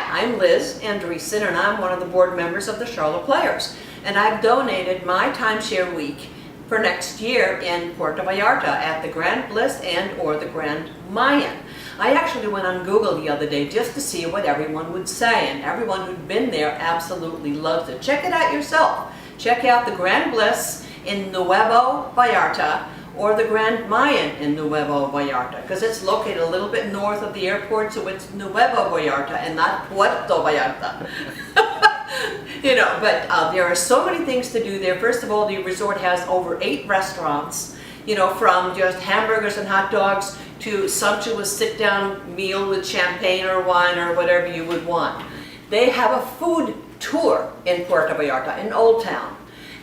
I'm Liz Andresen, and I'm one of the board members of the Charlotte Players. And I've donated my timeshare week for next year in Puerto Vallarta at the Grand Bliss and or the Grand Mayan. I actually went on Google the other day just to see what everyone would say, and everyone who'd been there absolutely loves it. Check it out yourself. Check out the Grand Bliss in Nuevo Vallarta or the Grand Mayan in Nuevo Vallarta, because it's located a little bit north of the airport, so it's Nuevo Vallarta and not Puerto Vallarta. You know, but there are so many things to do there. First of all, the resort has over 8 restaurants, you know, from just hamburgers and hot dogs to sumptuous sit-down meal with champagne or wine or whatever you would want. They have a food tour in Puerto Vallarta, in Old Town.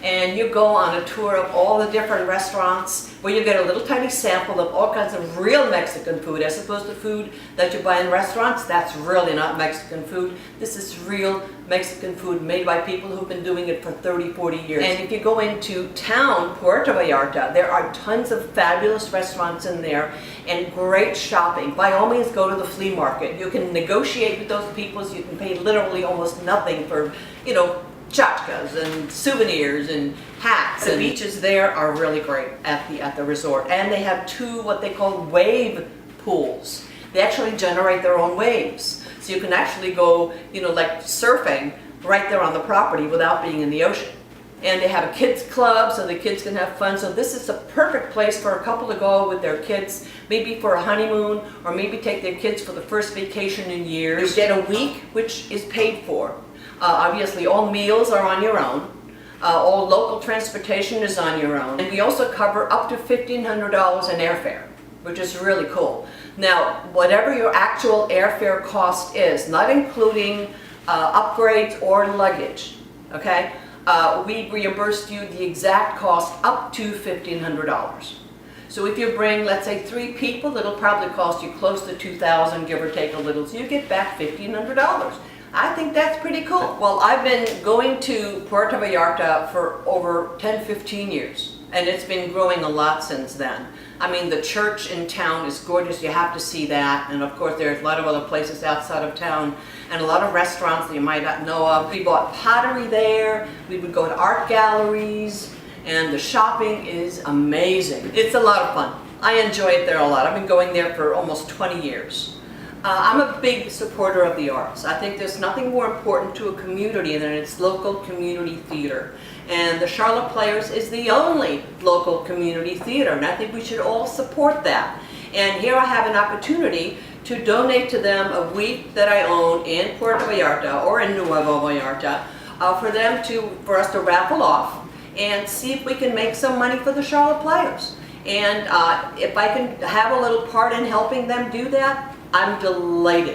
And you go on a tour of all the different restaurants where you get a little tiny sample of all kinds of real Mexican food, as opposed to food that you buy in restaurants. That's really not Mexican food. This is real Mexican food made by people who've been doing it for 30, 40 years. And if you go into town, Puerto Vallarta, there are tons of fabulous restaurants in there and great shopping. By all means, go to the flea market. You can negotiate with those people, so you can pay literally almost nothing for, you know, tchotchkes and souvenirs and hats. The beaches there are really great at the resort, and they have 2 what they call wave pools. They actually generate their own waves, so you can actually go, you know, like surfing right there on the property without being in the ocean. And they have a kids club so the kids can have fun. So this is a perfect place for a couple to go with their kids, maybe for a honeymoon, or maybe take their kids for the first vacation in years. You get a week which is paid for. Obviously, all meals are on your own. All local transportation is on your own. And we also cover up to $1,500 in airfare, which is really cool. Now, whatever your actual airfare cost is, not including upgrades or luggage, okay, we reimbursed you the exact cost up to $1,500. So if you bring, let's say, 3 people, it'll probably cost you close to $2,000, give or take a little, so you get back $1,500. I think that's pretty cool. Well, I've been going to Puerto Vallarta for over 10, 15 years, and it's been growing a lot since then. I mean, the church in town is gorgeous. You have to see that. And of course, there's a lot of other places outside of town and a lot of restaurants that you might not know of. We bought pottery there. We would go to art galleries, and the shopping is amazing. It's a lot of fun. I enjoy it there a lot. I've been going there for almost 20 years. I'm a big supporter of the arts. I think there's nothing more important to a community than its local community theater. And the Charlotte Players is the only local community theater, and I think we should all support that. And here I have an opportunity to donate to them a week that I own in Puerto Vallarta or in Nuevo Vallarta for us to raffle off and see if we can make some money for the Charlotte Players. And if I can have a little part in helping them do that, I'm delighted.